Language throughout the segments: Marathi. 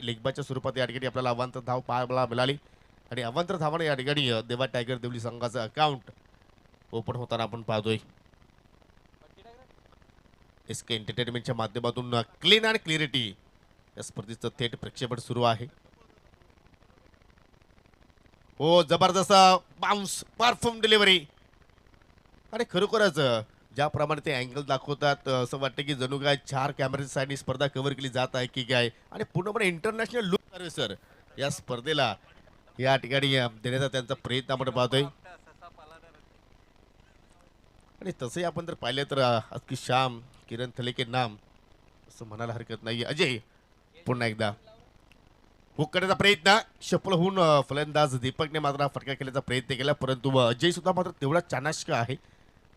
लेगबाच्या स्वरूपात या ठिकाणी आपल्याला अवांतर धाव पाहायला मिळाली आणि अवांतर धावाने या ठिकाणी देवा टायगर देवली संघाचं अकाउंट ओपन होताना आपण पाहतोय. एस के एंटरटेनमेंटच्या माध्यमातून क्लीन अँड क्लिअरिटी या स्पर्धेचं थेट प्रक्षेपण सुरू आहे. हो, जबरदस्त बाउन्स परफॉर्म डिलिव्हरी आणि खरोखरच ज्याप्रमाणे ते अँगल दाखवतात असं वाटतं की जणू काय 4 कॅमेऱ्याच्या साईडनी स्पर्धा कव्हर केली जात आहे की काय आणि पूर्णपणे इंटरनॅशनल लुक सर या स्पर्धेला या ठिकाणी देण्याचा त्यांचा प्रयत्न आपण पाहतोय. आणि तसंही आपण जर पाहिलं तर आज की श्याम किरण थले के नाम असं म्हणायला हरकत नाही. अजय पुन्हा एकदा हुक करण्याचा प्रयत्न सफल होऊन फलंदाज दीपकने मात्र फटका केल्याचा प्रयत्न केला परंतु अजय सुद्धा मात्र तेवढा चाणाक्ष आहे.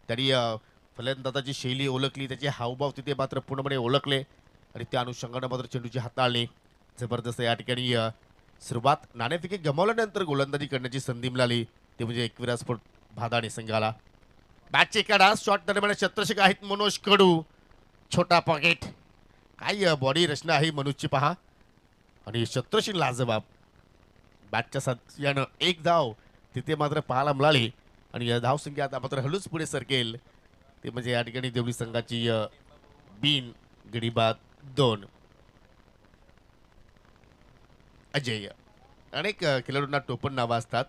त्यांनी फलंदाजाची शैली ओळखली त्याचे हावभाव तिथे मात्र पूर्णपणे ओळखले आणि त्या अनुषंगाने मात्र चेंडूची हाताळणी जबरदस्त या ठिकाणी सुरुवात नाणेफेकी गमावल्यानंतर गोलंदाजी करण्याची संधी मिळाली ते म्हणजे एकविरा स्फोट भादाणे संघाला. बॅटचे कडा शॉट दरम्यान शतरक्षक आहेत मनोज कडू. छोटा पॉकेट काय बॉडी रचना आहे मनोजची पहा आणि शतरक्षक लाजवाब बॅटच्या साह्यानं एक धाव तिथे मात्र पाहायला मिळाली आणि या धावसंख्या आता मात्र हळूच पुढे सरकेल ते म्हणजे या ठिकाणी देवळी संघाची बिन गडीबाद 2. अजय अनेक खेळाडूंना टोपण नावं असतात.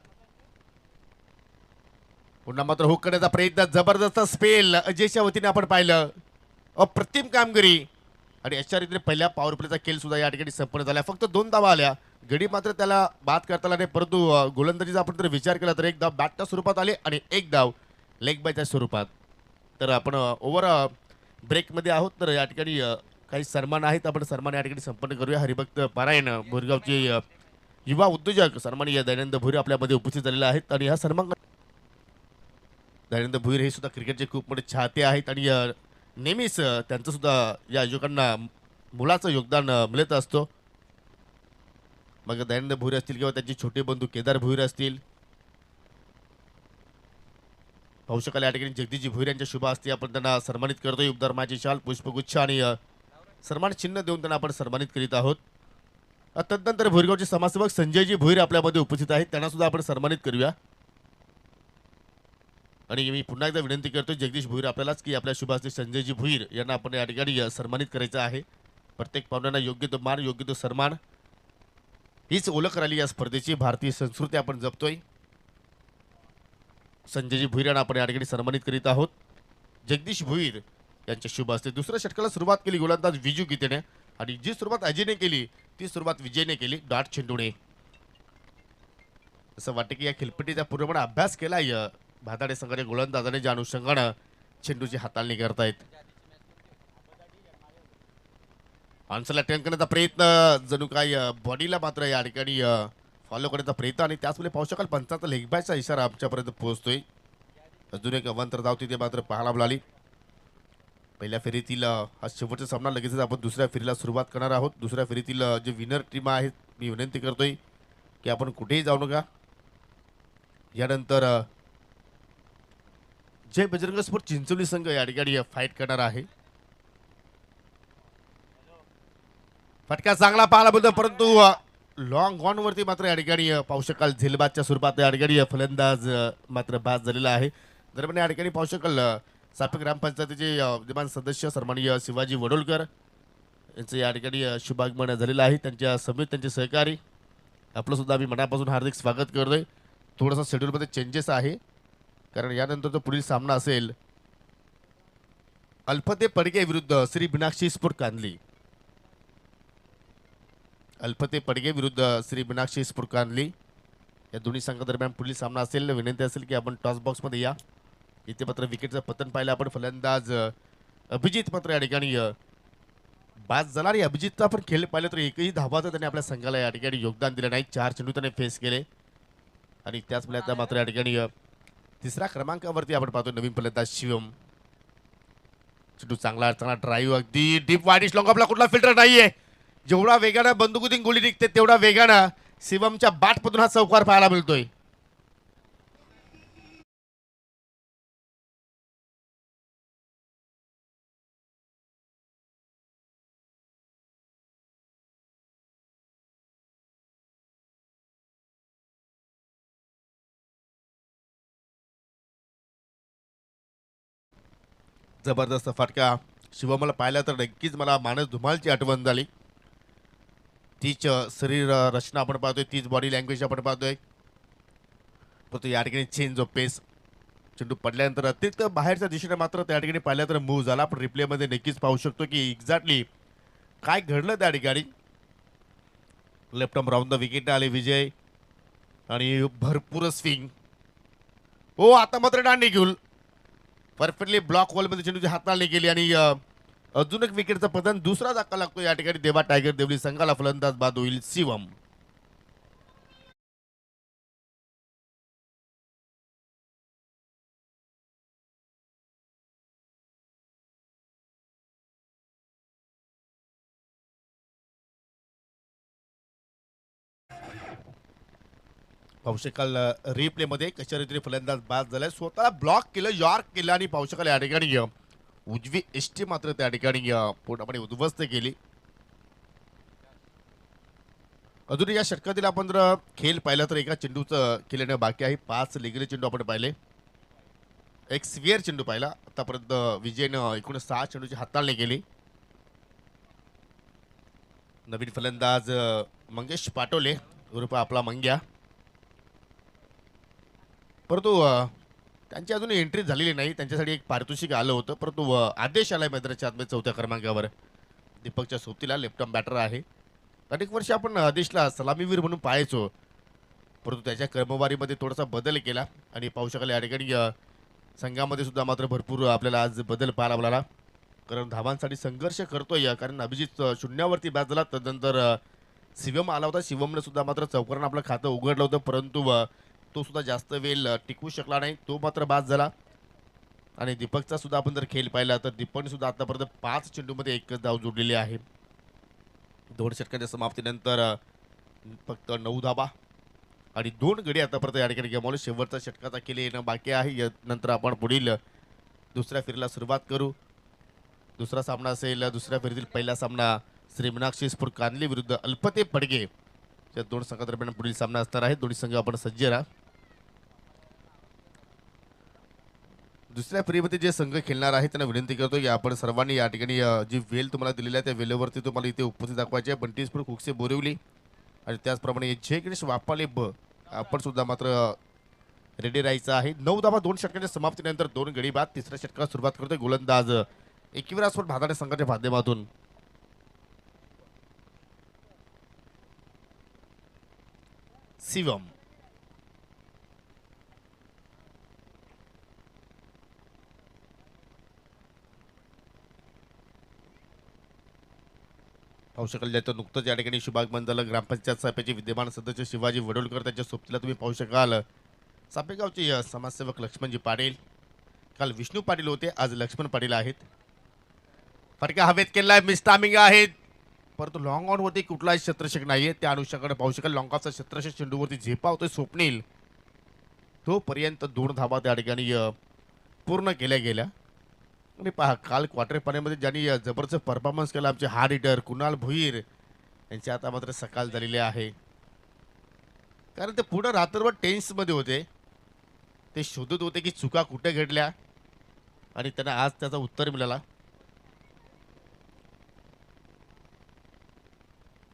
पुन्हा मात्र हुक करण्याचा प्रयत्न जबरदस्त स्पेल अजयच्या वतीने आपण पाहिलं. अप्रतिम कामगिरी आणि अशा रीतीने पहिल्या पॉवर प्लेचा खेळ सुद्धा या ठिकाणी संपन्न झाला. फक्त 2 धावा आल्या. गडी मात्र त्याला बाद करता आला नाही परंतु गोलंदाजीचा आपण जर विचार केला तर एक धाव बॅटच्या स्वरूपात आले आणि एक धाव लेग बायच्या स्वरूपात. तर आपण ओव्हर ब्रेकमध्ये आहोत तर या ठिकाणी काही सन्मान आहेत आपण सन्मान या ठिकाणी संपन्न करूया. हरिभक्त पारायण बोरगावचे युवा उद्योजक सन्माननीय दयानंद भोईर आपल्यामध्ये उपस्थित झालेले आहेत आणि हा सन्मान दयानंद भोईर हे सुद्धा क्रिकेटचे खूप मोठे चाहते आहेत आणि नेहमीच त्यांचं सुद्धा या आयोजकांना मुलाचं योगदान मिळत असतो. मग दयानंद भोईर असतील किंवा त्यांचे छोटे बंधू केदार भोईर असतील. पाहू शकाल या ठिकाणी जगदीशजी भोईर यांच्या शुभ हस्ते आपण त्यांना सन्मानित करतोय. उपधर्माची शाल पुष्पगुच्छ आणि सन्मान चिन्ह देऊन त्यांना आपण सन्मानित करीत आहोत. तदनंतर भोईरगावचे समाजसेवक संजयजी भोईर आपल्यामध्ये उपस्थित आहेत त्यांना सुद्धा आपण सन्मानित करूया. आणि मी पुन्हा एकदा विनंती करतो जगदीश भोईर आपल्यालाच की आपल्या शुभ हस्ते संजयजी भोईर यांना आपण या ठिकाणी सन्मानित करायचं आहे. प्रत्येक पाहुण्यांना योग्य तो मान योग्य तो सन्मान हीच ओळख राहिली या स्पर्धेची. भारतीय संस्कृती आपण जपतोय. संजयजी भोईर यांना आपण या ठिकाणी सन्मानित करीत आहोत. जगदीश भोईर यांच्या शुभ हस्ते दुसऱ्या षटकाला सुरुवात केली गोलंदाज विजू गीतेने आणि जी सुरुवात अजयने केली ती सुरुवात विजयने केली डॉट चेंडूने. असं वाटतं की या खेळपट्टीचा पूर्णपणे अभ्यास केलाय भादाडे संघाने गोलंदाजाने ज्या अनुषंगानं चेंडूची हाताळणी करतायत. ऑन्सरला टर्न करण्याचा प्रयत्न जणू काय बॉडीला मात्र या ठिकाणी फॉलो करण्याचा प्रयत्न आणि त्याचवेळी पाहू शकाल पंचाचा लेगबायचा इशारा आमच्यापर्यंत पोहोचतोय. अजून एक अवांतर धाव तिथे मात्र पाहायला मिळाली. पहिल्या फेरीतील हा शेवटचा सामना लगेचच आपण दुसऱ्या फेरीला सुरुवात करणार आहोत. दुसऱ्या फेरीतील जे विनर टीम आहेत मी विनंती करतोय की आपण कुठेही जाऊ नका. यानंतर जय बजरंग स्पोर्ट चिंचोली संघ या ठिकाणी फाईट करणार आहे. फटका चांगला पाहायला मिळतो परंतु लॉंग ऑन वरती मात्र या ठिकाणी पाहू शकाल झेलबादच्या स्वरूपात या ठिकाणी फलंदाज मात्र बाद झालेला आहे. दरम्यान या ठिकाणी पाहू शकाल सापी ग्रामपंचायतीचे विद्यमान सदस्य सन्माननीय शिवाजी वडोलकर यांचं या ठिकाणी शुभागमन झालेलं आहे. त्यांच्या समेत त्यांचे सहकारी आपलं सुद्धा आम्ही मनापासून हार्दिक स्वागत करतोय. थोडासा शेड्यूलमध्ये चेंजेस आहे कारण यानंतर तो पुढील सामना असेल अल्फते पडगे विरुद्ध श्री मीनाक्षी स्फोट कांदली. अल्फते पडगे विरुद्ध श्री मीनाक्षी स्फोट कांदली या दोन्ही संघादरम्यान पुढील सामना असेल. विनंती असेल की आपण टॉस बॉक्समध्ये या. इथे मात्र विकेटचं पतन पाहिलं आपण. फलंदाज अभिजित मात्र या ठिकाणी बाद झाला आणि अभिजितचा आपण खेळ पाहिलं तर एकही धावाचं त्याने आपल्या संघाला या ठिकाणी योगदान दिलं नाही. 4 चेंडू त्याने फेस केले आणि त्याच वेळेला मात्र या ठिकाणी तिसऱ्या क्रमांकावरती आपण पाहतो नवीन फलंदाज शिवम. चेंडू चांगला चांगला ड्राईव्ह अगदी डीप वाईड लॉंग आपला कुठला फिल्टर नाहीये. जेवढा वेगानं बंदुकीतून गोळी निघते तेवढा वेगानं शिवमच्या बॅटमधून हा चौकार पाहायला मिळतोय. जबरदस्त फटका शिवमला पाहिला तर नक्कीच मला मानस धुमालची आठवण झाली. तीच शरीर रचना आपण पाहतोय, तीच बॉडी लँग्वेज आपण पाहतोय. परंतु या ठिकाणी चेंज ऑफ पेस, चेंडू पडल्यानंतर अतिरिक्त बाहेरच्या दिशेने मात्र त्या ठिकाणी पाहिलं तर मूव्ह झाला. पण रिप्लेमध्ये नक्कीच पाहू शकतो की एक्झॅक्टली काय घडलं त्या ठिकाणी. Left arm round the wicket आले विजय आणि भरपूर स्विंग. हो आता मात्र दांडी घेऊन परफेक्टली ब्लॉक वॉलमध्ये चेंडूची हाताळणी केली आणि अजून एक विकेटचं पतन, दुसरा धक्का लागतो या ठिकाणी देवा टायगर देवली संघाला. फलंदाज बाद होईल शिवम. पाहू शकाल रिप्लेमध्ये कशा रीतीने फलंदाज बाद झालाय. स्वतःला ब्लॉक केलं, यॉर्क केलं आणि पाहू शकाल या ठिकाणी उजवी एसटी मात्र त्या ठिकाणी पूर्णपणे उद्ध्वस्त केली. अजून या षटकातील आपण जर खेळ पाहिला तर एका चेंडूचं केल्यानं बाकी आहे. 5 लेगले चेंडू आपण पाहिले, एक स्विअर चेंडू पाहिला. आतापर्यंत विजयनं एकूण 6 चेंडूची हाताळणी केली. नवीन फलंदाज मंगेश पाटोले उर्फ आपला मंग्या. परंतु त्यांची अजून एंट्री झालेली नाही. त्यांच्यासाठी एक पारितोषिक आलं होतं, परंतु आदेश आलाय मैदानाच्या आतमध्ये 4थ्या क्रमांकावर. दीपकच्या सोबतीला लेफ्ट आर्म बॅटर आहे. अनेक वर्ष आपण आदेशला सलामीवीर म्हणून पाहायचो, परंतु त्याच्या क्रमवारीमध्ये थोडासा बदल केला आणि पाहू शकाल या ठिकाणी संघामध्ये सुद्धा मात्र भरपूर आपल्याला आज बदल पाहायला मिळाला. कारण धावांसाठी संघर्ष करतोय, कारण अभिजित शून्यावरती बॅट झाला. तदनंतर शिवम आला होता. शिवमने सुद्धा मात्र चौकारानं आपलं खातं उघडलं होतं, परंतु तो सुद्धा जास्त वेळ टिकवू शकला नाही, तो मात्र बाद झाला. आणि दीपकचा सुद्धा आपण जर खेळ पाहिला तर दीपकने सुद्धा आतापर्यंत 5 चेंडूमध्ये एकच धाव जोडलेली आहे. 2 षटकांच्या समाप्तीनंतर फक्त 9 धाबा आणि 2 गडी आतापर्यंत या ठिकाणी गमावले. शेवटचा षटकाचा खेळ येणं बाकी आहे. नंतर आपण पुढील दुसऱ्या फेरीला सुरुवात करू. दुसरा सामना असेल, दुसऱ्या फेरीतील पहिला सामना श्री मीनाक्षी स्फूर्त कांदली विरुद्ध अल्पते पडगे या 2 संघादरम्यान पुढील सामना असणार आहे. दोन्ही संघ आपण सज्ज राहा. दुसऱ्या फेरीमध्ये जे संघ खेळणार आहे त्यांना विनंती करतो की आपण सर्वांनी या ठिकाणी जी वेल तुम्हाला दिलेली आहे त्या वेलेवरती तुम्हाला इथे उपस्थित दाखवायची आहे. बंटी स्फूर्त खुकसे बोरिवली आणि त्याचप्रमाणे जय गणेश वापाले ब आपण सुद्धा मात्र रेडी राहायचं आहे. 9 धाबा 2 षटकांच्या समाप्तीनंतर 2 गडी बाद. तिसऱ्या षटकाला सुरुवात करतोय गोलंदाज एकविरास्फोट भादाडे संघाच्या माध्यमातून शिवम. पाहू शकाल ज्याचं नुकतंच या ठिकाणी शुभागमन झालं. ग्रामपंचायत सभेचे विद्यमान सदस्य शिवाजी वडोलकर त्यांच्या सोबतीला तुम्ही पाहू शकाल सापेगावचे समाजसेवक लक्ष्मणजी पाटील. काल विष्णू पाटील होते, आज लक्ष्मण पाटील आहेत. फटका हवेत केलाय, मिस्टामिंग आहेत, परंतु लॉंग ऑन वरती कुठलाही क्षेत्रक्षक नाहीये. त्या अनुषंगाने पाहू शकाल लॉंग ऑफचा क्षेत्रक्षक चेंडूवरती झेपा होतोय स्वप्नील. तोपर्यंत 2 धाबा त्या ठिकाणी पूर्ण केल्या गेल्या. आणि पहा काल क्वार्टर फायनलमध्ये ज्यांनी जबरदस्त परफॉर्मन्स केला आमचे हार्ड हिटर कुणाल भोईर यांची आता मात्र सकाळ झालेली आहे. कारण ते पुढं रात्रभर टेन्समध्ये होते, ते शोधत होते की चुका कुठे घडल्या आणि त्यांना आज त्याचं उत्तर मिळाला.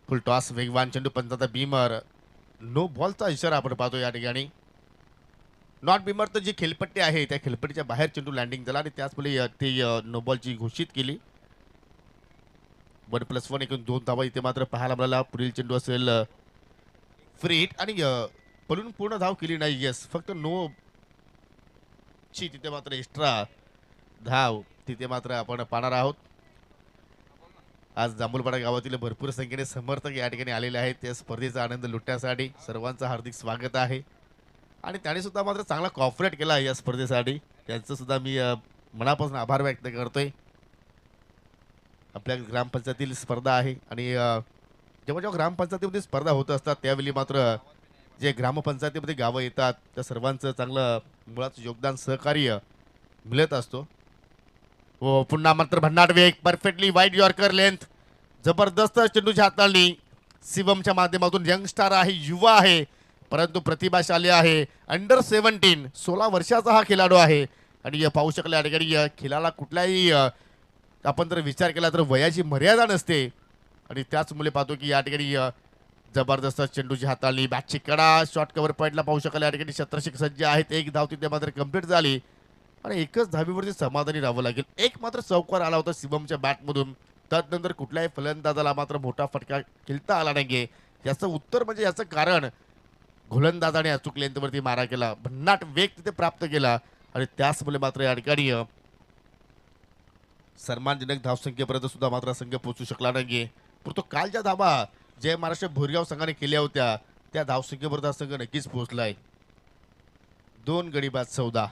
फुल टॉस वेगवान चेंडू पंचाचा बीमर, नो बॉलचा इशारा आपण पाहतो या ठिकाणी. नॉट बीमर तर जी खेळपट्टी आहे त्या खेळपट्टीच्या बाहेर चेंडू लँडिंग झाला आणि त्याचवेळी ते नो बॉलची घोषित केली. 1+1 एकूण 2 धावा इथे मात्र पाहायला मिळाला. पुढील चेंडू असेल फ्री हिट आणि पलून पूर्ण धाव केली नाही. यस फक्त नो ची तिथे मात्र एक्स्ट्रा धाव तिथे मात्र आपण पाहणार आहोत. आज जांभूलपाडा गावातील भरपूर संख्येने समर्थक या ठिकाणी आलेले आहेत. त्या स्पर्धेचा आनंद लुटण्यासाठी सर्वांचं हार्दिक स्वागत आहे आणि त्याने सुद्धा मात्र चांगला कॉपरेट केला आहे या स्पर्धेसाठी. त्यांचं सुद्धा मी मनापासून आभार व्यक्त करतोय. आपल्या ग्रामपंचायतीतील स्पर्धा आहे आणि जेव्हा जेव्हा ग्रामपंचायतीमध्ये स्पर्धा होत असतात त्यावेळी मात्र जे ग्रामपंचायतीमध्ये गावं येतात त्या सर्वांचं चांगलं मुळात योगदान सहकार्य मिळत असतो. हो पुन्हा मात्र भन्नाट वेग, परफेक्टली वाईड यॉर्कर लेंथ, जबरदस्त चेंडूची हाताळणी शिवमच्या माध्यमातून. यंगस्टार आहे, युवा आहे, परंतु प्रतिभाशाली आहे. अंडर 17 16 वर्षाचा हा खेळाडू आहे. आणि पाहू शकले या ठिकाणी खेळाला कुठलाही आपण जर विचार केला तर वयाची मर्यादा नसते आणि त्याच मुले पाहतो की या ठिकाणी जबरदस्त चेंडूची हाताळली बॅटची कडा शॉर्ट कव्हर पॉईंटला पाहू शकाल या ठिकाणी शतरक्षक सज्ज आहेत एक धाव तिथे मात्र कंप्लीट झाली आणि एकच धावीवरती समाधानी राहावं लागेल एक मात्र चौकार आला होता शिवमच्या बॅटमधून त्यानंतर कुठल्याही फलंदाजाला मात्र मोठा फटका खेळता आला नाहीये याचं उत्तर म्हणजे याचं कारण गोलंदाजाने अचूक लेंथवरती मारा केला भन्नाट वेग तिथे प्राप्त केला आणि त्याचमुळे मात्र या ठिकाणी सन्मानजनक धावसंख्येपर्यंत सुद्धा मात्र संघ पोहोचू शकला नाहीये परंतु कालच्या धावा जय महाराष्ट्र भोरगाव संघाने केल्या होत्या त्या धावसंख्येपर्यंत हा संघ नक्कीच पोहोचलाय 2 गडी बाद 14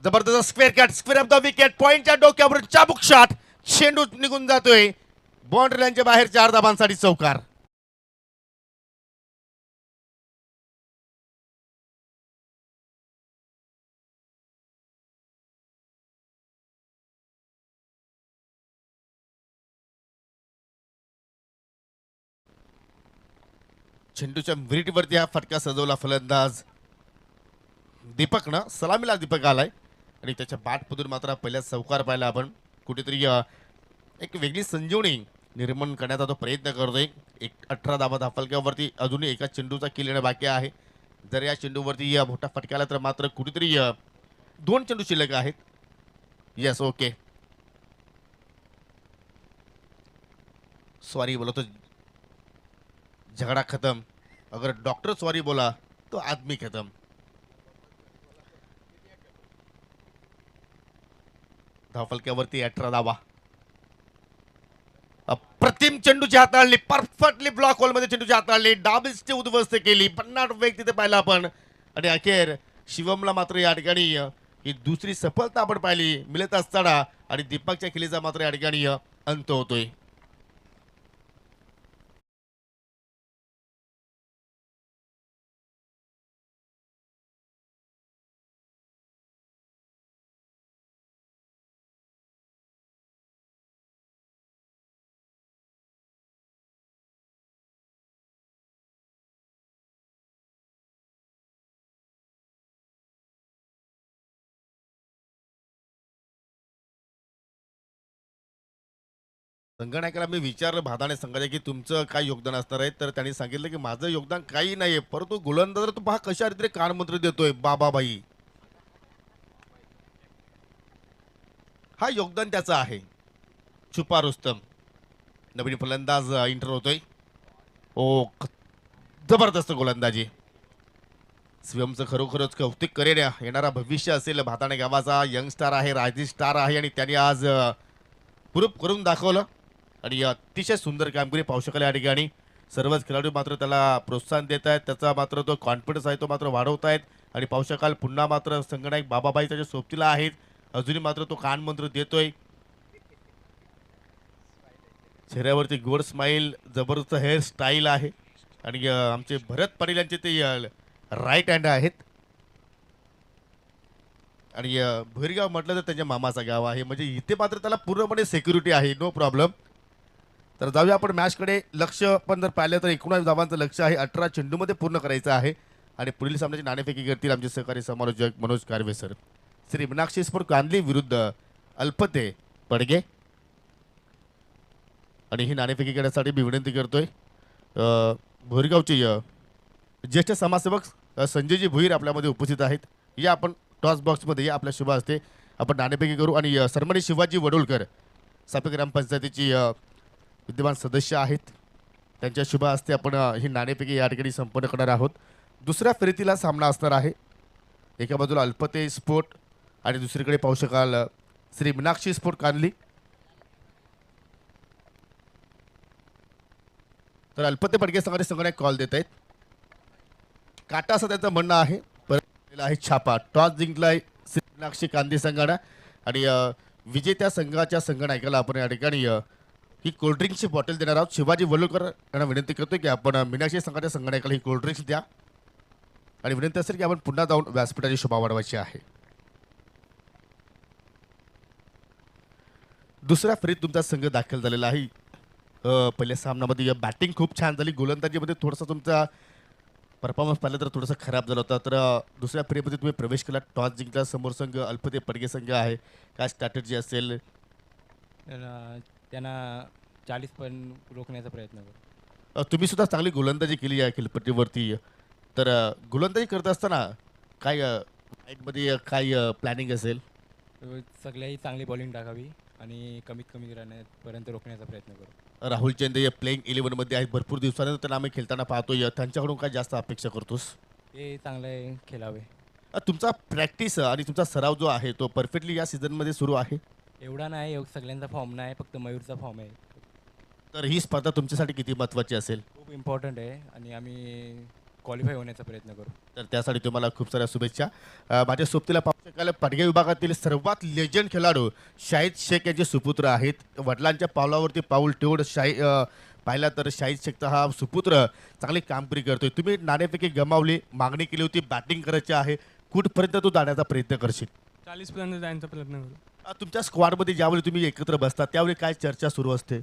जबरदस्त स्क्वेअर ऑफ द विकेट पॉइंटच्या डोक्यावर चाबुक शॉट चेंडू निघून जातोय बाउंड्री लाईनच्या बाहेर 4 धाबांसाठी चौकार चेंडूच्या विरीटवरती हा फटका सजवला फलंदाज दीपक ना सलामीला दीपक आलाय आणि त्याच्या बॅटमधून मात्र पहिल्या चौकार पाहिला आपण कुठेतरी एक वेगळी संजीवनी निर्माण करण्याचा तो प्रयत्न करतोय 18 धावा धाफलक्यावरती अजूनही एका चेंडूचा किल येणं बाकी आहे जर या चेंडूवरती मोठा फटका आला तर मात्र कुठेतरी 2 चेंडू शिल्लक आहेत यस ओके सॉरी बोला तो झगड़ा खत्म अगर डॉक्टर सॉरी बोला तो आदमी खत्म धावफलक्यावरती 18 धावा अप्रतिम चेंडूची हाताळली परफेक्टली ब्लॉक होल मध्ये चेंडूची हाताळली डाबल्सची उद्ध्वस्त केली भन्नाट वेग तिथे पाहिला आपण आणि अखेर शिवमला मात्र या ठिकाणी ही दुसरी सफलता आपण पाहिली मिळत असताना आणि दीपकच्या खेळीचा मात्र या ठिकाणी अंत होतोय संगणकाला मी विचारलं भादाने संघाच्या की तुमचं काय योगदान असणार आहे तर त्यांनी सांगितलं की माझं योगदान काही नाहीये परंतु गोलंदाज तू पहा कशा रीतीने कानमंत्र देतोय बाबाबाई हा योगदान त्याचं आहे छुपा रुस्तम नवीन फलंदाज इंटर होतोय ओ जबरदस्त गोलंदाजी शिवमचं खरोखरच कौतुक करेन येणारा भविष्य असेल भाताणे गावाचा यंग स्टार आहे राजदीप स्टार आहे आणि त्यांनी आज प्रूफ करून दाखवलं आणि अतिशय सुंदर कामगिरी पाहू शकाल या ठिकाणी सर्वच खेळाडू मात्र त्याला प्रोत्साहन देत आहेत त्याचा मात्र तो कॉन्फिडन्स आहे तो मात्र वाढवत आहेत आणि पाहू शकाल पुन्हा मात्र संगणक बाबाबाई त्याच्या सोबतीला आहेत अजूनही मात्र तो कानमंत्र देतोय चेहऱ्यावरती गोड स्माईल जबरदस्त हेअर स्टाईल आहे आणि आमचे भरत पाटील यांचे ते राईट हँड आहेत आणि भोरगाव म्हटलं तर त्यांच्या मामाचं गाव आहे म्हणजे इथे मात्र त्याला पूर्णपणे सिक्युरिटी आहे नो प्रॉब्लेम तर जाऊया आपण मॅचकडे लक्ष पण जर पाहिलं तर 19 धावांचं लक्ष आहे 18 चेंडूमध्ये पूर्ण करायचं आहे आणि पुढील सामन्याची नाणेफेकी करतील आमचे सहकारी समालोचक मनोज कारवे सर श्री मीनाक्षी स्पोर्ट कांदली विरुद्ध अल्पते पडगे आणि ही नाणेफेकी करण्यासाठी मी विनंती करतोय भोरगावचे ज्येष्ठ समाजसेवक संजयजी भुईर आपल्यामध्ये उपस्थित आहेत या आपण टॉस बॉक्समध्ये या आपल्या शुभ असते आपण नाणेफेकी करू आणि सन्मानित शिवाजी वडोलकर सापे ग्रामपंचायतीची विद्यमान सदस्य आहेत त्यांच्या शुभ हस्ते आपण ही नाणेफेकी या ठिकाणी संपन्न करणार आहोत दुसऱ्या फेरीतीला सामना असणार आहे एका बाजूला अल्पते स्पोर्ट आणि दुसरीकडे पाहू शकाल श्री मीनाक्षी स्पोर्ट कानली तर अल्पते पडगे संघाने संघाने कॉल देत आहेत काटा असं त्यांचं म्हणणं आहे परत आहे छापा टॉस जिंकलाय श्री मीनाक्षी कांदी संघानं आणि विजेत्या संघाच्या संघनायकाला आपण या ठिकाणी ही कोल्ड्रिंक्सची बॉटल देणार आहोत शिवाजी वडोलकर यांना विनंती करतो की आपण मीनाक्षी संघाच्या संघनायकाला ही कोल्ड्रिंक्स द्या आणि विनंती असेल की आपण पुन्हा जाऊन व्यासपीठाची शोभा वाढवायची आहे दुसऱ्या फेरीत तुमचा संघ दाखल झालेला आहे पहिल्या सामन्यामध्ये बॅटिंग खूप छान झाली गोलंदाजीमध्ये थोडासा तुमचा परफॉर्मन्स पाहिलं तर थोडासा खराब झाला होता. तर दुसऱ्या फेरीमध्ये तुम्ही प्रवेश केला, टॉस जिंकला, समोर संघ अल्पते पडगे संघ आहे. काय स्ट्रॅटेजी असेल? त्यांना त्यांना 40 पण रोखण्याचा प्रयत्न करू. तुम्ही सुद्धा चांगली गोलंदाजी केली आहे खेळपट्टीवरती. तर गोलंदाजी करत असताना काय मध्ये काय प्लॅनिंग असेल? सगळ्याही चांगली बॉलिंग टाकावी आणि कमीत कमी रनपर्यंत रोखण्याचा प्रयत्न करू. राहुल चंदे प्लेइंग 11मध्ये आहेत, भरपूर दिवसानंतर त्यांना आम्ही खेळताना पाहतोय. त्यांच्याकडून काय जास्त अपेक्षा करतोस? ते चांगले खेळावे. तुमचा प्रॅक्टिस आणि तुमचा सराव जो आहे तो परफेक्टली या सीझनमध्ये सुरू आहे. एवढा नाही, सगळ्यांचा फॉर्म नाही, फक्त मयूरचा फॉर्म आहे. तर ही स्पर्धा तुमच्यासाठी किती महत्त्वाची असेल? खूप इम्पॉर्टंट आहे आणि आम्ही क्वालिफाय होण्याचा प्रयत्न करू. तर त्यासाठी तुम्हाला खूप साऱ्या शुभेच्छा. माझ्या सोबतीला पाहू शकाल पडगे विभागातील सर्वात लेजंड खेळाडू शाहिद शेख यांचे सुपुत्र आहेत. वडिलांच्या पावलावरती पाऊल ठेवून पाहिला तर शाहिद शेखचा हा सुपुत्र चांगली कामगिरी करतोय. तुम्ही नाणेफेकी गमावली, मागणी केली होती, बॅटिंग करायची आहे, कुठपर्यंत तू जाण्याचा प्रयत्न करशील? 40 पर्यंत जाण्याचा प्रयत्न करू. तुमच्या स्क्वॉडमध्ये ज्यावेळी तुम्ही एकत्र बसता त्यावेळी काय चर्चा सुरू असते?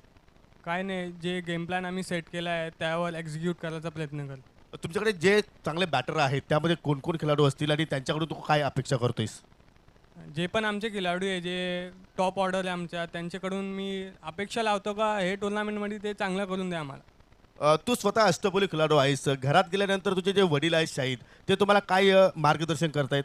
काय नाही, जे गेम प्लॅन आम्ही सेट केला आहे त्यावर एक्झिक्यूट करायचा प्रयत्न करू. तुमच्याकडे जे चांगले बॅटर आहेत त्यामध्ये कोण कोण खेळाडू असतील आणि त्यांच्याकडून तू काय अपेक्षा करतोयस? जे पण आमचे खेळाडू आहे, जे टॉप ऑर्डर आहे आमच्या, त्यांच्याकडून मी अपेक्षा लावतो का हे टुर्नामेंटमध्ये ते चांगलं करून द्या आम्हाला. तू स्वतः अष्टपैलू खेळाडू आहेस. घरात गेल्यानंतर तुझे जे वडील आहेत शाहिद, ते तुम्हाला काय मार्गदर्शन करतायत?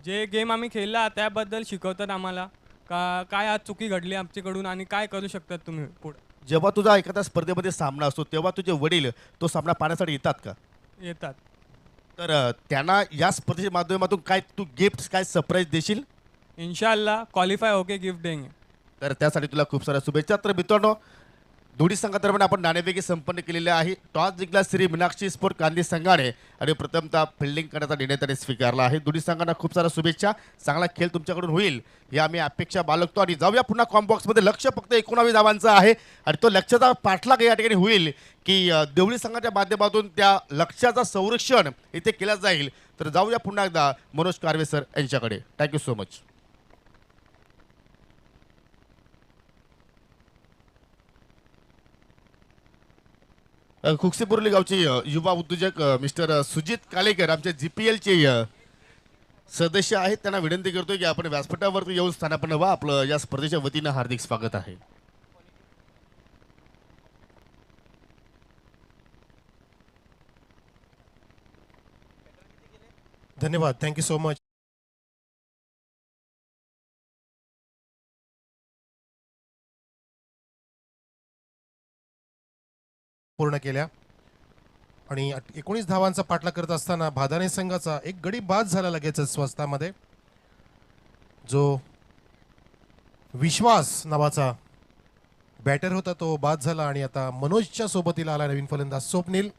जे गेम आम्ही खेळला त्याबद्दल शिकवतात आम्हाला का काय आज चुकी घडली आमच्याकडून आणि काय करू शकतात तुम्ही पुढे. जेव्हा तुझा एखाद्या स्पर्धेमध्ये सामना असतो तेव्हा तुझे वडील तो सामना पाहण्यासाठी येतात का? येतात. तर त्यांना या स्पर्धेच्या माध्यमातून काय तू गिफ्ट काय सरप्राईज देशील? इन्शाअल्लाह क्वालिफाय होके गिफ्ट देंगे. तर त्यासाठी तुला खूप साऱ्या शुभेच्छा. तर मित्रांनो, दोन्ही संघादरम्यान आपण नाणेफेकी संपन्न केलेले आहे. टॉस जिंकला श्री मीनाक्षी स्पोर्ट कांदी संघाने आणि प्रथमतः फिल्डिंग करण्याचा निर्णय त्याने स्वीकारला आहे. दोन्ही संघांना खूप साऱ्या शुभेच्छा. चांगला खेळ तुमच्याकडून होईल या आम्ही अपेक्षा बाळगतो. आणि जाऊया पुन्हा कॉम्बॉक्समध्ये. लक्ष फक्त 19 धावांचं आहे आणि तो लक्ष्याचा पाठलाग या ठिकाणी होईल की देवळी संघाच्या माध्यमातून त्या लक्ष्याचा संरक्षण इथे केलं जाईल. तर जाऊया पुन्हा एकदा मनोज कारवे सर यांच्याकडे. Thank you so much. खुकसीपुर्ली गावचे युवा उद्योजक मिस्टर सुजित कालेकर आमच्या GPLचे सदस्य आहेत. त्यांना विनंती करतोय की आपण व्यासपीठावरती येऊन स्थानापन्न व्हा. आपलं या स्पर्धेच्या वतीनं हार्दिक स्वागत आहे. धन्यवाद. Thank you so much. पूर्ण केल्या आणि 19 धावांचा पाठलाग करत असताना भादाने संघाचा एक गडी बाद झाला लगेचच स्वस्तामध्ये. जो विश्वास नावाचा बॅटर होता तो बाद झाला आणि आता मनोजच्या सोबतीला आला नवीन फलंदाज स्वप्नील,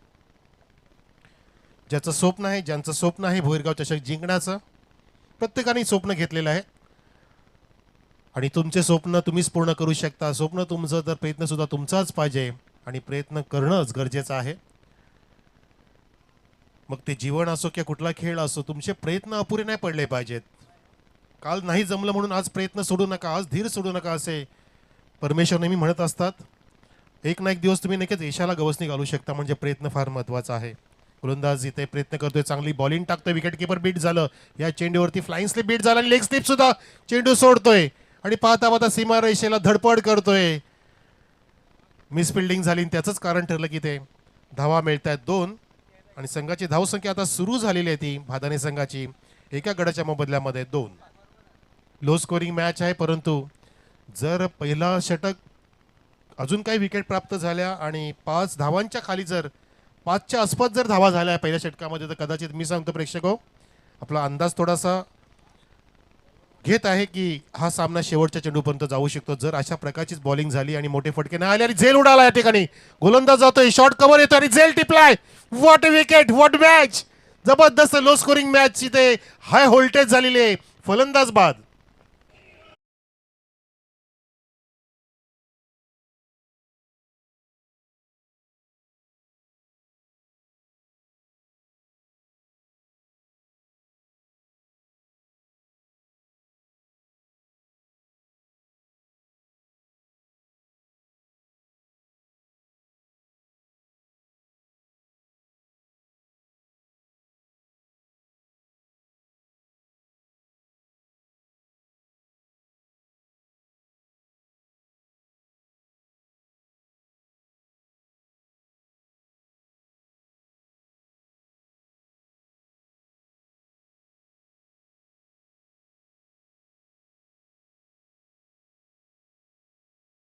ज्याचं स्वप्न आहे, ज्यांचं स्वप्न आहे भोईरगाव चषक जिंकण्याचं. प्रत्येकाने स्वप्न घेतलेलं आहे आणि तुमचे स्वप्न तुम्हीच पूर्ण करू शकता. स्वप्न तुमचं तर प्रयत्न सुद्धा तुमचाच पाहिजे आणि प्रयत्न करणंच गरजेचं आहे. मग ते जीवन असो किंवा कुठला खेळ असो, तुमचे प्रयत्न अपुरे नाही पडले पाहिजेत. काल नाही जमलं म्हणून आज प्रयत्न सोडू नका, आज धीर सोडू नका असे परमेश्वर नेहमी म्हणत असतात. एक ना एक दिवस तुम्ही नक्कीच यशाला गवसणी घालू शकता. म्हणजे प्रयत्न फार महत्त्वाचा आहे. गोलंदाज इथे प्रयत्न करतोय, चांगली बॉलिंग टाकतोय, विकेट किपर बीट झालं या चेंडूवरती, फ्लाइंग स्लिप बीट झाला आणि लेग स्लिप सुद्धा चेंडू सोडतोय आणि पाहता पाहता सीमा रेषेला धडपड करतोय. मिस फिल्डिंग झाली, त्याचंच कारण ठरलं की ते धावा मिळत आहेत 2 आणि संघाची धावसंख्या आता सुरू झालेली आहे ती भादाने संघाची एका गडाच्या मोबदल्यामध्ये 2. लो स्कोरिंग मॅच आहे, परंतु जर पहिला षटक अजून काही विकेट प्राप्त झाल्या आणि 5 धावांच्या खाली जर 5च्या आसपास जर धावा झाल्या पहिल्या षटकामध्ये, तर कदाचित मी सांगतो प्रेक्षक हो, आपला अंदाज थोडासा घेत आहे की हा सामना शेवटच्या चेंडूपर्यंत जाऊ शकतो जर अशा प्रकारचीच बॉलिंग झाली आणि मोठे फटके नाही आले. आणि झेल उडाला या ठिकाणी, गोलंदाज जातोय, शॉर्ट कव्हर येतो आणि झेल टिपलाय. व्हॉट विकेट, व्हॉट मॅच, जबरदस्त लो स्कोरिंग मॅच इथे हाय व्होल्टेज झालेली आहे. फलंदाज बाद.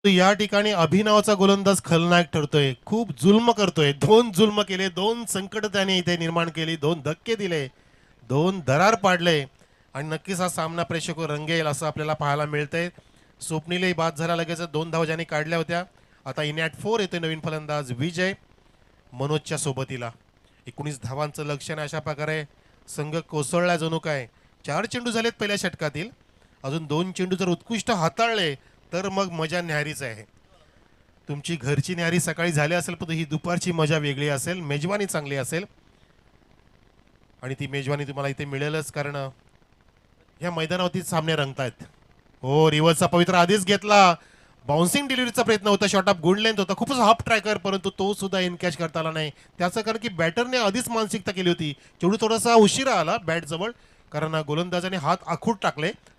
या ठिकाणी अभिनवाचा गोलंदाज खलनायक ठरतोय. खूप जुल्म करतोय. 2 जुल्म केले, 2 संकट त्याने इथे निर्माण केली, 2 धक्के दिले, 2 दरार पाडले आणि नक्कीच हा सामना प्रेक्षक रंगेल असं आपल्याला पाहायला मिळतंय. स्वप्नीलही बाद झाला लगेच, 2 धावा ज्याने काढल्या होत्या. आता इन ॲट 4 येतोय नवीन फलंदाज विजय मनोजच्या सोबतीला. 19 धावांचं लक्षण. अशा प्रकारे संघ कोसळला जणू काय. 4 चेंडू झालेत पहिल्या षटकातील. अजून 2 चेंडू जर उत्कृष्ट हाताळले तर मग मजा न्याहारीच आहे. तुमची घरची न्याहारी सकाळी झाली असेल पण ही दुपारची मजा वेगळी असेल. मेजवानी चांगली असेल आणि ती मेजवानी तुम्हाला इथे मिळेलच, कारण ह्या मैदानावरती सामने रंगतायत. हो, रिव्हर्सचा पवित्र आधीच घेतला. बाउन्सिंग डिलिव्हरीचा प्रयत्न होता, शॉट ऑफ गुड लेंथ होता, खूपच हाफ ट्रॅकर, परंतु तो सुद्धा इनकॅच करता आला नाही. त्याचं कारण की बॅटरने आधीच मानसिकता केली होती. चेंडू थोडासा उशिरा आला बॅट जवळ, कारण गोलंदाजाने हात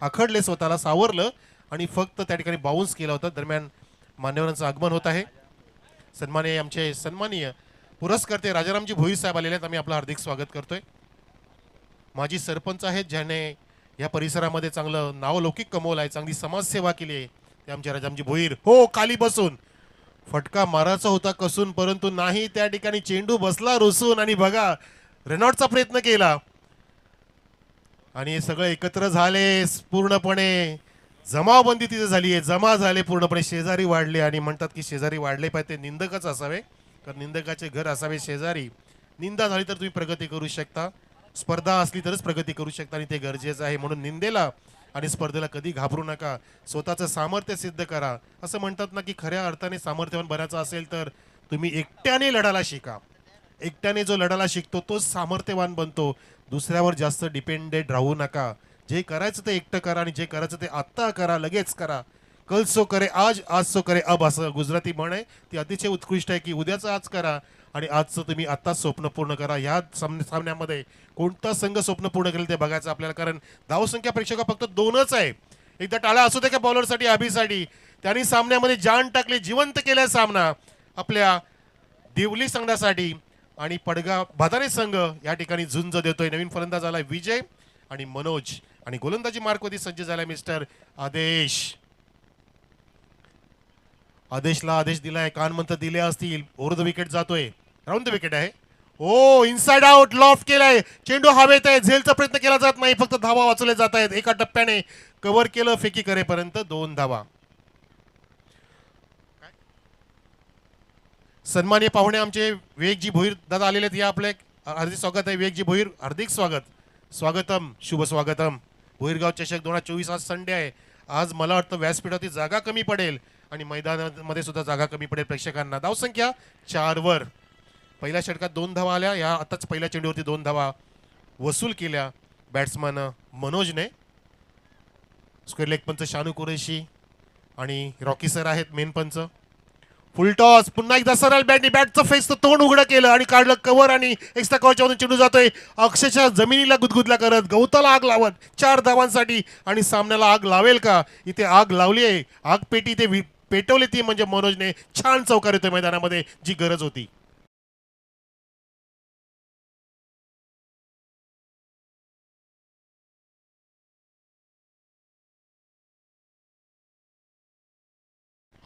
आखडले स्वतःला, सावरलं आणि फक्त त्या ठिकाणी बाउन्स केला होता. दरम्यान मान्यवरांचं आगमन होत आहे. आमचे सन्माननीय पुरस्कर्ते राजारामजी भोईर साहेब आलेले आहेत. आम्ही आपलं हार्दिक स्वागत करतोय. माजी सरपंच आहेत ज्याने या परिसरामध्ये चांगलं नावलौकिक कमवलं आहे, चांगली समाजसेवा केली आहे, ते आमचे राजारामजी भोईर. हो, खाली बसून फटका मारायचा होता कसून, परंतु नाही, त्या ठिकाणी चेंडू बसला रुसून आणि बघा रनआउटचा प्रयत्न केला आणि हे सगळं एकत्र झाले. पूर्णपणे जमावबंदी तिथे झाली आहे, जमा झाले पूर्णपणे. शेजारी वाढले आणि म्हणतात की शेजारी वाढले पाहिजे ते निंदकच असावे, कारण निंदकाचे घर असावे शेजारी. निंदा झाली तर तुम्ही प्रगती करू शकता, स्पर्धा असली तरच प्रगती करू शकता आणि ते गरजेचं आहे. म्हणून निंदेला आणि स्पर्धेला कधी घाबरू नका, स्वतःचं सामर्थ्य सिद्ध करा. असं म्हणतात ना की खऱ्या अर्थाने सामर्थ्यवान बनायचं असेल तर तुम्ही एकट्याने लढायला शिका. एकट्याने जो लढायला शिकतो तोच सामर्थ्यवान बनतो. दुसऱ्यावर जास्त डिपेंडेंट राहू नका. जे करायचं ते एकटं करा आणि जे करायचं ते आत्ता करा, लगेच करा. कल सो करे आज, आज सो करे अब, असं गुजराती म्हण आहे. ती अतिशय उत्कृष्ट आहे की उद्याचं आज करा आणि आजचं तुम्ही आत्ताच स्वप्न पूर्ण करा. ह्या सामन्यामध्ये कोणता संघ स्वप्न पूर्ण केलं ते बघायचं आपल्याला, कारण धावसंख्या प्रेक्षक फक्त 2च आहे. एकदा टाळा असू दे का बॉलरसाठी, अभिसाठी. त्यांनी सामन्यामध्ये जान टाकली, जिवंत केलाय सामना आपल्या देवली संघासाठी. आणि पडगा भादाने संघ या ठिकाणी झुंज देतोय. नवीन फलंदाज आलाय विजय आणि मनोज आणि गोलंदाजी मार्कवरती सज्ज झालाय मिस्टर आदेश. आदेशला आदेश दिलाय, कान मंत्र दिले असतील. ओव्हर द विकेट जातोय, राऊंड द विकेट आहे. ओ, इनसाइड आउट, लॉफ्ट केलाय, चेंडू हवेत आहे, झेलचा प्रयत्न केला जात नाही, फक्त धावा वाचवले जात आहेत. एका टप्प्याने कव्हर केलं, फेकी करेपर्यंत 2 धावा. सन्माननीय पाहुणे आमचे विवेकजी भोईर दादा आलेले आहेत. या आपले हार्दिक स्वागत आहे. विवेकजी भोईर, हार्दिक स्वागत. स्वागतम, शुभ स्वागतम. भोईरगाव चषक 2024 आज संडे आहे. आज मला वाटतं व्यासपीठावरती जागा कमी पडेल आणि मैदानामध्ये सुद्धा जागा कमी पडेल प्रेक्षकांना. धावसंख्या 4 वर. पहिल्या षटकात 2 धावा आल्या. या आताच पहिल्या चेंडूवरती 2 धावा वसूल केल्या बॅट्समन मनोजने. स्क्वेअर लेग पंच शानू कुरेशी आणि रॉकी सर आहेत मेन पंच. फुल टॉस, पुन्हा एकदा सरळ बॅटनी बॅटचं फेसचं तोंड उघडं केलं आणि काढलं कव्हर आणि एक्स्ट्रा कव्हरच्या मधून चेंडू जातोय अक्षरशः जमिनीला गुदगुदल्या करत, गवताला आग लावत 4 धावांसाठी. आणि सामन्याला आग लावेल का? इथे आग लावली आहे. आग पेटी ते पेटवली ती म्हणजे मनोजने. छान चौकार येतोय मैदानामध्ये, जी गरज होती.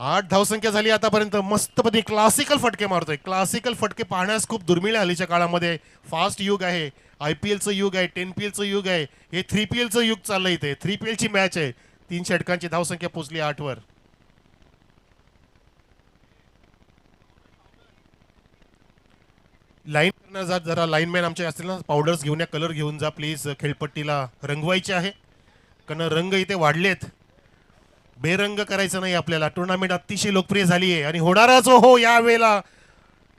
आठ धावसंख्या झाली आतापर्यंत. मस्तपणे क्लासिकल फटके मारतोय. क्लासिकल फटके पाहण्यास खूप दुर्मिळ आहे हल्लीच्या काळामध्ये. फास्ट युग आहे, IPLचं युग आहे, 10PLचं युग आहे, हे 3PLचं युग चाललंय. इथे 3PLची मॅच आहे. 3 षटकांची धावसंख्या पोचली 8 वर. लाईन जरा लाईनमॅन आमचे असतील ना, पावडर्स घेऊन या, कलर घेऊन जा प्लीज. खेळपट्टीला रंगवायचे आहे, कारण रंग इथे वाढलेत. बेरंग करायचं नाही आपल्याला. टुर्नामेंट अतिशय लोकप्रिय झाली आहे आणि होणारच हो या वेळेला.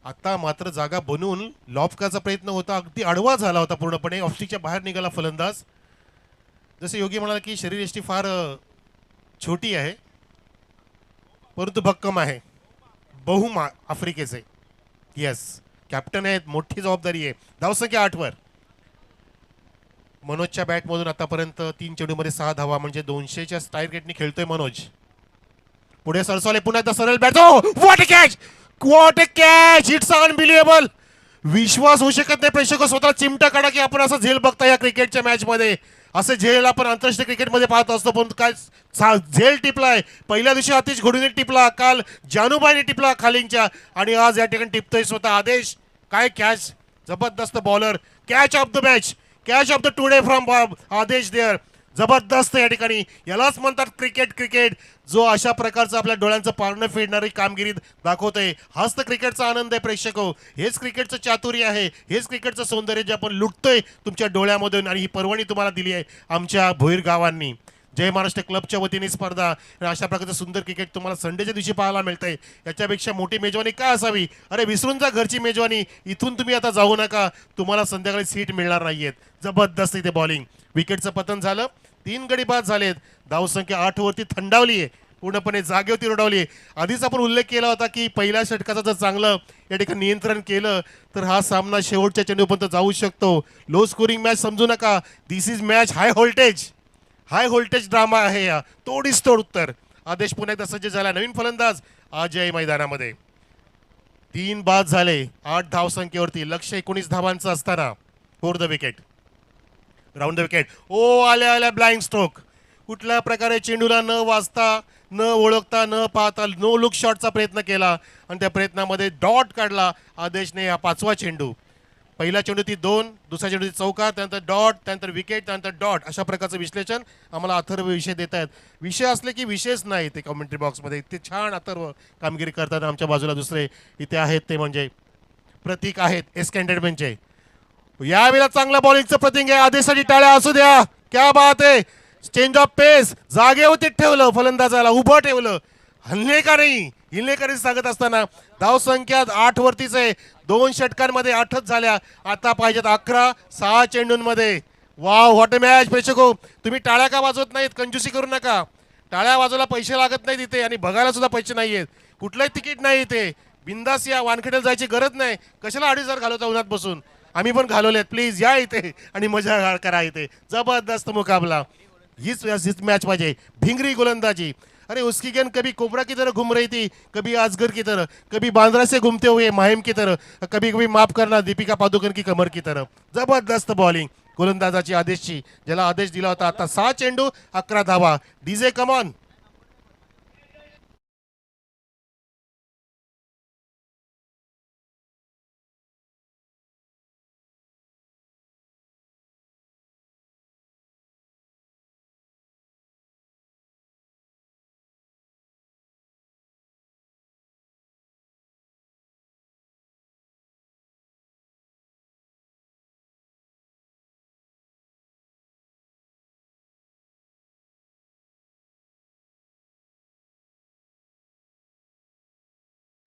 आता मात्र जागा बनवून लॉफ्टचा प्रयत्न होता, अगदी आडवा झाला होता पूर्णपणे. ऑफस्टिकच्या बाहेर निघाला फलंदाज. जसे योगी म्हणाला की शरीरयष्टी फार छोटी आहे परंतु भक्कम आहे. बहुम आफ्रिकेचे, येस, कॅप्टन आहेत, मोठी जबाबदारी आहे. धावसंख्या 8 वर. मनोजच्या बॅटमधून आतापर्यंत 3 चेंडूमध्ये 6 धावा, म्हणजे 200च्या टार्गेटने खेळतोय मनोज. पुढे सरसवले, पुन्हा एकदा सरळ bat. What a catch, what a catch, it's unbelievable. विश्वास होऊ शकत नाही प्रेक्षक, स्वतः चिमटा काढा की आपण असं झेल बघता या क्रिकेटच्या मॅच मध्ये. असे झेल आपण आंतरराष्ट्रीय क्रिकेटमध्ये पाहत असतो, पण काय झेल टिपलाय. पहिल्या दिवशी अतिश घोडीने टिपला, काल जानूबाईने टिपला खालींच्या, आणि आज या ठिकाणी टिपतोय स्वतः आदेश. काय कॅच, जबरदस्त bowler, catch of the match, catch of the today from आदेश देअर. जबरदस्त या ठिकाणी यालाच म्हणतात क्रिकेट. जो अशा प्रकारचं आपल्या डोळ्यांचं पारणं फेडणारी कामगिरी दाखवतोय. हाच तर क्रिकेटचा आनंद आहे प्रेक्षक हो. हेच क्रिकेटचं चातुर्य आहे, हेच क्रिकेटचं सौंदर्य जे आपण लुटतोय तुमच्या डोळ्यामधून. आणि ही पर्वणी तुम्हाला दिली आहे आमच्या भोईर गावांनी. जय महाराष्ट्र क्लबच्या वतीने स्पर्धा आणि अशा प्रकारचं सुंदर क्रिकेट तुम्हाला संडेच्या दिवशी पाहायला मिळतंय. याच्यापेक्षा मोठी मेजवानी काय असावी. अरे विसरून जा घरची मेजवानी, इथून तुम्ही आता जाऊ नका, तुम्हाला संध्याकाळी सीट मिळणार नाहीयेत. जबरदस्त इथे बॉलिंग. विकेटचं पतन झालं, 3 गडी बाद झालेत. धावसंख्या 8 वरती थंडावली आहे, पूर्णपणे जागेवरती रोडावली आहे. आधीच आपण उल्लेख केला होता की पहिल्या षटकाचं जर चांगलं या ठिकाणी नियंत्रण केलं तर हा सामना शेवटच्या चेंडूपर्यंत जाऊ शकतो. लो स्कोरिंग मॅच समजू नका, this is match high voltage drama आहे या. तोडीस तोड उत्तर. आदेश पुन्हा एकदा सज्ज झाला, नवीन फलंदाज अजय मैदानामध्ये. 3 बाद झाले 8 धावसंख्येवरती, लक्ष्य 19 धावांचं असताना. For the wicket, round the wicket. ओ आल्या ब्लाइंड स्ट्रोक. कुठल्या प्रकारे चेंडूला न वाजता, न ओळखता, न पाहता नो लुक शॉटचा प्रयत्न केला आणि त्या प्रयत्नामध्ये डॉट काढला आदेशने. हा 5वा चेंडू. पहिला चेंडू ती 2, दुसरा चेंडू ती चौकार, त्यानंतर डॉट, त्यानंतर विकेट, त्यानंतर डॉट. अशा प्रकारचं विश्लेषण आम्हाला अथर्व विषय देत आहेत. विषय असले की विषयच नाही ते कमेंट्री बॉक्समध्ये. ते छान अथर्व कामगिरी करतात. आमच्या बाजूला दुसरे इथे आहेत ते म्हणजे प्रतीक आहेत एस्कॅन्डेडमेंटचे. यावेळेला चांगल्या बॉलिंगचं प्रतीक आहे. आदेशाची टाळ्या असू द्या. क्या बात आहे. चेंज ऑफ पेस, जागेवरती ठेवलं, फलंदाजाला उभं ठेवलं, हल्ले का नाही, हिल्ले का नाही सांगत असताना. धावसंख्या 8 वरतीच आहे. 2 षटकांमध्ये 8च झाल्या. आता पाहिजेत 11 6 चेंडूंमध्ये. Wow, what a match. प्रेक्षको, तुम्ही टाळ्या का वाजवत नाहीत? कंजूसी करू नका. टाळ्या वाजवायला पैसे लागत नाहीत इथे, आणि बघायला सुद्धा पैसे नाहीयेत. कुठलंही तिकीट नाही इथे. बिंदास या, वानखेडेला जायची गरज नाही. कशाला 2,500 घालवता उन्हात बसून. आम्ही पण घालवलेत. प्लीज या इथे आणि मजा करा इथे. जबरदस्त मुकाबला. हीच मॅच पाहिजे. भिंगरी गोलंदाजी. अरे उसकी गेंद कभी कोबरा की तरह घूम रही थी, कभी अजगर की तरह, कभी बांद्रा से घूमते हुए माहिम की तरह, कभी कभी माफ करना दीपिका पादुकोण की कमर की तरह. जबरदस्त बॉलिंग गोलंदाजाची आदेशची, ज्याला आदेश दिला होता. आता 6 चेंडू 11 धावा. DJ come on.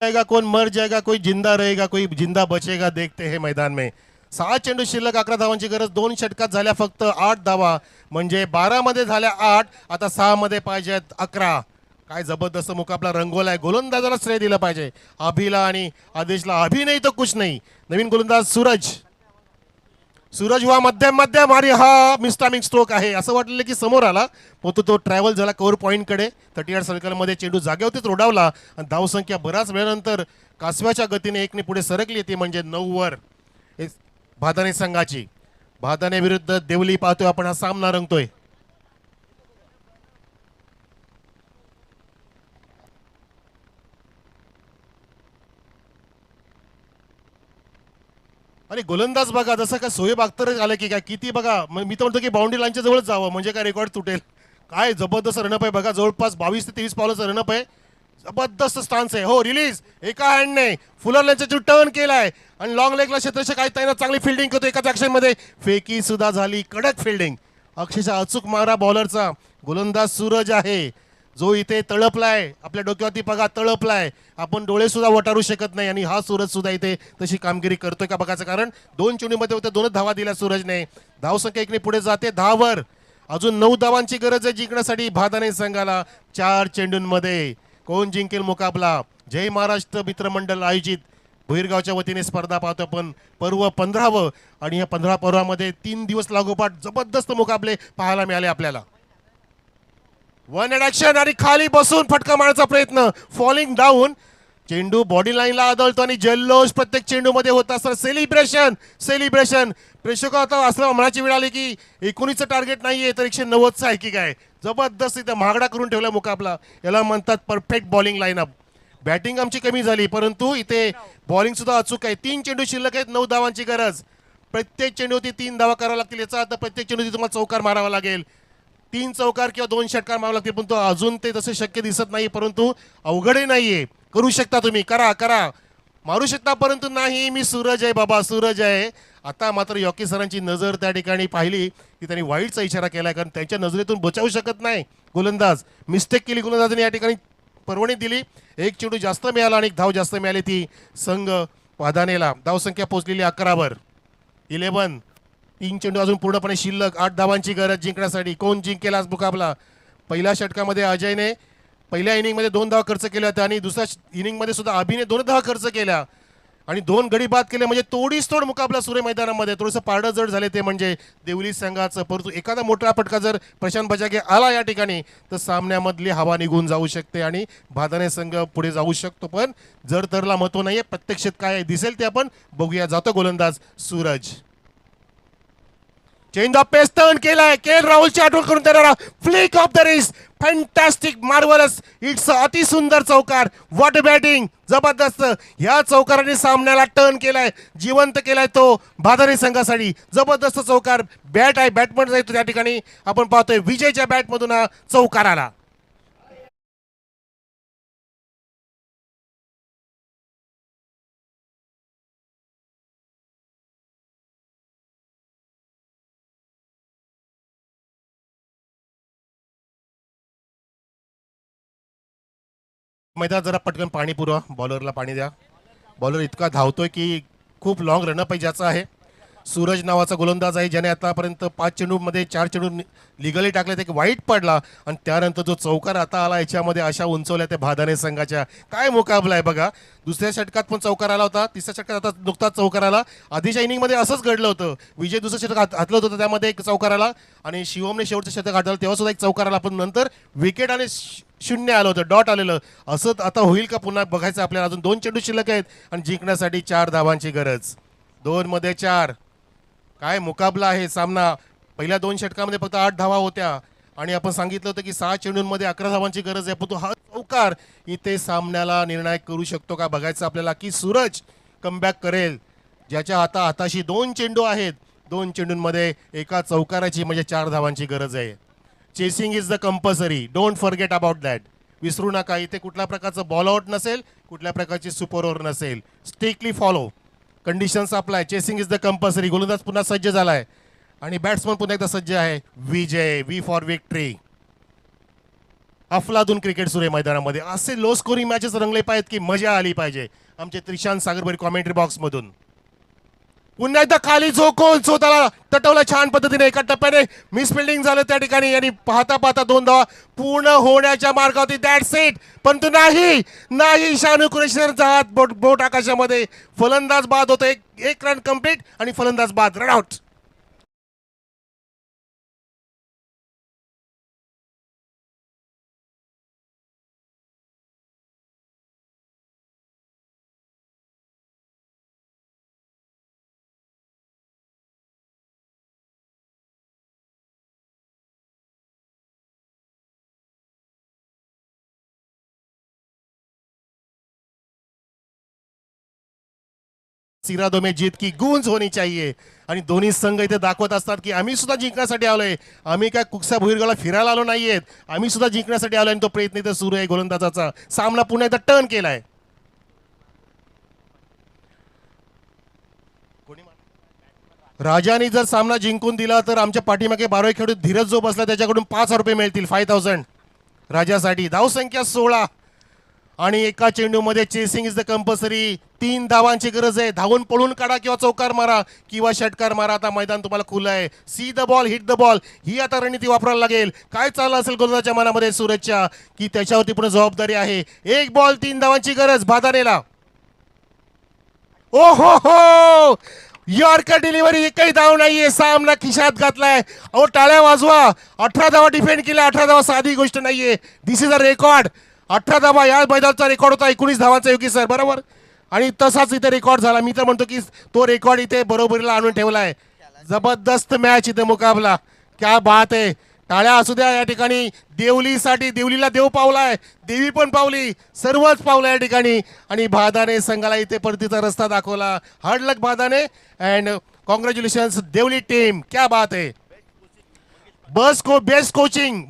जाएगा कौन मर जाएगा, कोई जिंदा रहेगा, कोई जिंदा बचेगा, देखते हैं मैदान में. 6 चेंडू शिल्लक, 11 धावांची गरज. 2 षटकात झाल्या फक्त 8 धावा, म्हणजे 12 मध्ये झाल्या 8. आता 6 मध्ये पाहिजेत 11. काय जबरदस्त मुकाबला रंगवलाय. गोलंदाजाला श्रेय दिलं पाहिजे, अभिला आणि आदेशला. अभि नाही तो कुछ नाही. नवीन गोलंदाज सूरज हुआ मध्यम आणि हा मिस्टामिंग स्ट्रोक आहे. असं वाटलं की समोर आला, पण तो ट्रॅव्हल झाला कव्हर पॉईंटकडे. 38 सर्कलमध्ये चेंडू जागेवरतीच रोडावला आणि धावसंख्या बराच वेळानंतर कासव्याच्या गतीने 1 ने पुढे सरकली. ती म्हणजे 9 वर भादाने संघाची. भादाने विरुद्ध देवली पाहतोय आपण. हा सामना रंगतोय. अरे गोलंदाज बघा, जसं काय शोएब अख्तर आलं की काय, किती बघा. मी तर म्हणतो की बाउंड्री लाईनच्या जवळच जावं, म्हणजे काय रेकॉर्ड तुटेल. काय जबरदस्त रनअप आहे बघा. जवळपास 22 ते 23 पावलाचं रनअप आहे. जबरदस्त स्टान्स आहे. हो, रिलीज एका हँडने फुलर लेनचा टर्न केलाय आणि लॉंग लेगला क्षेत्ररक्षक काही ताईनं चांगली फिल्डिंग करतो. एकाच ॲक्शनमध्ये फेकी सुद्धा झाली. कडक फिल्डिंग, अक्षरशः अचूक मारा बॉलरचा. गोलंदाज सूरज आहे जो इथे तळपलाय. आपल्या डोक्यावरती बघा तळपलाय. आपण डोळे सुद्धा वटारू शकत नाही. आणि हा सूरज सुद्धा इथे तशी कामगिरी करतोय का बघायचं. कारण 2 चेंडूमध्ये होते, 2च धावा दिल्या सूरजने. धावसंख्या 1 ने पुढे जाते 10 वर. अजून 9 धावांची गरज आहे जिंकण्यासाठी भादाने संघाला. 4 चेंडूंमध्ये कोण जिंकेल मुकाबला. जय महाराष्ट्र मित्रमंडळ आयोजित भोईरगावच्या वतीने स्पर्धा पाहतो आपण. पर्व 15व आणि या 15 पर्वामध्ये 3 दिवस लागोपाठ जबरदस्त मुकाबले पाहायला मिळाले आपल्याला. 1 ॲक्शन आणि खाली बसून फटका मारण्याचा प्रयत्न. Falling down. चेंडू बॉडी लाईनला आदळतो आणि जल्लोष प्रत्येक चेंडूमध्ये होत असतं. सेलिब्रेशन प्रेक्षक आता असं म्हणायची वेळ आली की 19चं टार्गेट नाहीये तर 190चं आहे की काय. जबरदस्त इथं महागडा करून ठेवला मुकाबला. याला म्हणतात परफेक्ट बॉलिंग लाईनअप. बॅटिंग आमची कमी झाली परंतु इथे बॉलिंग सुद्धा अचूक आहे. 3 चेंडू शिल्लक आहेत, 9 धावांची गरज. प्रत्येक चेंडूवरती 3 धावा करावा लागतील. याचा अर्थ प्रत्येक चेंडूवरती तुम्हाला चौकार मारावा लागेल. 3 चौकार किंवा 2 षटकार मारावे लागतील. पण तो अजून ते तसे शक्य दिसत नाही परंतु अवघडही नाहीये. करू शकता तुम्ही, करा मारू शकता. परंतु नाही, मी सूरज आहे बाबा, सूरज आहे. आता मात्र यॉकी सरांची नजर त्या ठिकाणी पाहिली की त्यांनी वाईटचा इशारा केला कारण त्यांच्या नजरेतून बचावू शकत नाही गोलंदाज. मिस्टेक केली गोलंदाजाने या ठिकाणी, परवानगी दिली. 1 चेंडू जास्त मिळाला आणि 1 धाव जास्त मिळाली ती संघ वादानेला. धावसंख्या पोहोचलेली 11वर. 11. 3 चेंडू अजून पूर्णपणे शिल्लक. 8 धावांची गरज जिंकण्यासाठी. कोण जिंकेल आज मुकाबला? पहिल्या षटकामध्ये अजयने पहिल्या इनिंगमध्ये 2 धावा खर्च केल्या होत्या आणि दुसऱ्या इनिंगमध्ये सुद्धा अभिने 2 धावा खर्च केल्या आणि 2 गडी बाद केले. म्हणजे तोड मुकाबला सुरे मैदानामध्ये. थोडंसं पारडं जड झाले ते म्हणजे देवली संघाचं. परंतु एखादा मोठा फटका जर प्रशांत बजागे आला या ठिकाणी तर सामन्यामधली हवा निघून जाऊ शकते आणि भादाने संघ पुढे जाऊ शकतो. पण जर तरला महत्व नाहीये. प्रत्यक्षात काय दिसेल ते आपण बघूया. जातो गोलंदाज Suraj. Change of pace turn केलाय. के राहुलची आठवण करून देणारा flick of the wrist. Fantastic, marvellous. It's अति सुंदर चौकार. व्हॉट बॅटिंग, जबरदस्त. ह्या चौकाराने सामन्याला टर्न केलाय, जिवंत केलाय तो भादाने संघासाठी. जबरदस्त चौकार. बॅट आहे, बॅटमन जायतो त्या ठिकाणी आपण पाहतोय. विजयच्या बॅटमधून हा चौकार आला. मैदानात जरा पटकन पाणी पुरवा. बॉलरला पाणी द्या. बॉलर इतका धावतोय की खूप लॉंग रनअप आहे ज्याचा आहे. सूरज नावाचा गोलंदाज आहे ज्याने आतापर्यंत 5 चेंडूमध्ये 4 चेंडू लिगली टाकले. ते वाईट पडला आणि त्यानंतर जो चौकार आता आला याच्यामध्ये आशा उंचवल्या त्या भादाने संघाच्या. काय मुकाबला आहे बघा. दुसऱ्या षटकात पण चौकार आला होता, तिसऱ्या षटकात आता नुकताच चौकार आला. आधीच्या इनिंगमध्ये असंच घडलं होतं. विजय दुसरं षटक हातलं होतं त्यामध्ये 1 चौकार आला आणि शिवमने शेवटचं षटक हातलं तेव्हा सुद्धा 1 चौकार आला. पण नंतर विकेट आणि 0 आलं होतं, डॉट आलेलं. असं आता होईल का पुन्हा बघायचं आपल्याला. अजून 2 चेंडू शिल्लक आहेत आणि जिंकण्यासाठी 4 धावांची गरज. 2 मध्ये 4. काय मुकाबला आहे सामना. पहिल्या 2 षटकामध्ये फक्त 8 धावा होत्या आणि आपण सांगितलं होतं की 6 चेंडूंमध्ये 11 धावांची गरज आहे. पण तो हा चौकार इथे सामन्याला निर्णायक करू शकतो का बघायचं आपल्याला की सूरज कमबॅक करेल. ज्याच्या हाताशी 2 चेंडू आहेत. 2 चेंडूंमध्ये एका चौकाराची म्हणजे 4 धावांची गरज आहे. Chasing is the compulsory. Don't forget about that. विसरू नका. इथे कुठल्या प्रकारचं बॉल आउट नसेल, कुठल्या प्रकारची सुपर ओव्हर नसेल. Strictly follow conditions apply. Chasing is the compulsory. गोलंदाज पुन्हा सज्ज झालाय आणि बॅट्समन पुन्हा एकदा सज्ज आहे. विजय, वी फॉर विक्ट्री. अफलातून क्रिकेट सुरू आहे मैदानामध्ये. असे लो स्कोरिंग मॅचेस रंगले पाहिजेत की मजा आली पाहिजे. आमचे त्रिशांत सागरभरी कॉमेंट्री बॉक्समधून. पुन्हा एकदा खाली झोकून स्वतःला तटवलं छान पद्धतीने. एका टप्प्याने मिसफिल्डिंग झालं त्या ठिकाणी आणि पाहता 2 धावा पूर्ण होण्याच्या मार्गावरती. That's it. परंतु नाही शानू कुरेशीचा हात बोट आकाशामध्ये. फलंदाज बाद होतो. एक रन कंप्लीट आणि फलंदाज बाद. Run out. सिरादो में जीत की गूंज होनी चाहिए. आणि दोन्ही संघ इथे दाखवत असतात की आम्ही सुद्धा जिंकण्यासाठी आलोय. आम्ही काय कुकसा भुईरगाला फिरायला आलो नाहीयेत. आम्ही सुद्धा जिंकण्यासाठी आलोय आणि तो प्रयत्न इथे सुरू आहे गोलंदाजाचा. सामना पुन्हा एकदा टर्न केलाय. राजाने जर सामना जिंकून दिला तर आमच्या पाठीमागे 12 खेळाडू धीरज जो बसला त्याच्याकडून 5,000 रुपये मिळतील. 5,000 राजासाठी. धावसंख्या 16 आणि एका चेंडूमध्ये चेसिंग इज द कंपल्सरी. 3 धावांची गरज आहे. धावून पळून काढा किंवा चौकार मारा किंवा षटकार मारा. आता मैदान तुम्हाला खुलं आहे. See the ball, hit the ball ही आता रणनीती वापरायला लागेल. काय चाललं असेल गोलंदाजाच्या मनामध्ये सूरजच्या की त्याच्यावरती पुढे जबाबदारी आहे. 1 बॉल 3 धावांची गरज भादानेला. ओ हो यॉर्कर डिलिव्हरी. एकही धाव नाहीये. सामना खिशात घातलाय. अहो टाळ्या वाजवा. 18 धावा डिफेंड केल्या. 18 धावा साधी गोष्ट नाहीये. दिस इज अ रेकॉर्ड. 18 धावा या मैदानाचा रेकॉर्ड होता 19 धावांचा योगी सर बरोबर. आणि तसाच इथे रेकॉर्ड झाला. मी तर म्हणतो की तो रेकॉर्ड इथे बरोबरीला आणून ठेवला आहे. जबरदस्त मॅच इथे मुकाबला. क्या बात आहे. टाळ्या असू द्या या ठिकाणी देवलीसाठी. देवलीला देव पावलाय, देवी पण पावली, सर्वच पावलं या ठिकाणी. आणि भादाने संघाला इथे परतीचा रस्ता दाखवला. हार्ड लक भादाने अँड कॉंग्रॅच्युलेशन्स देवली टीम. क्या बात आहे. Best coaching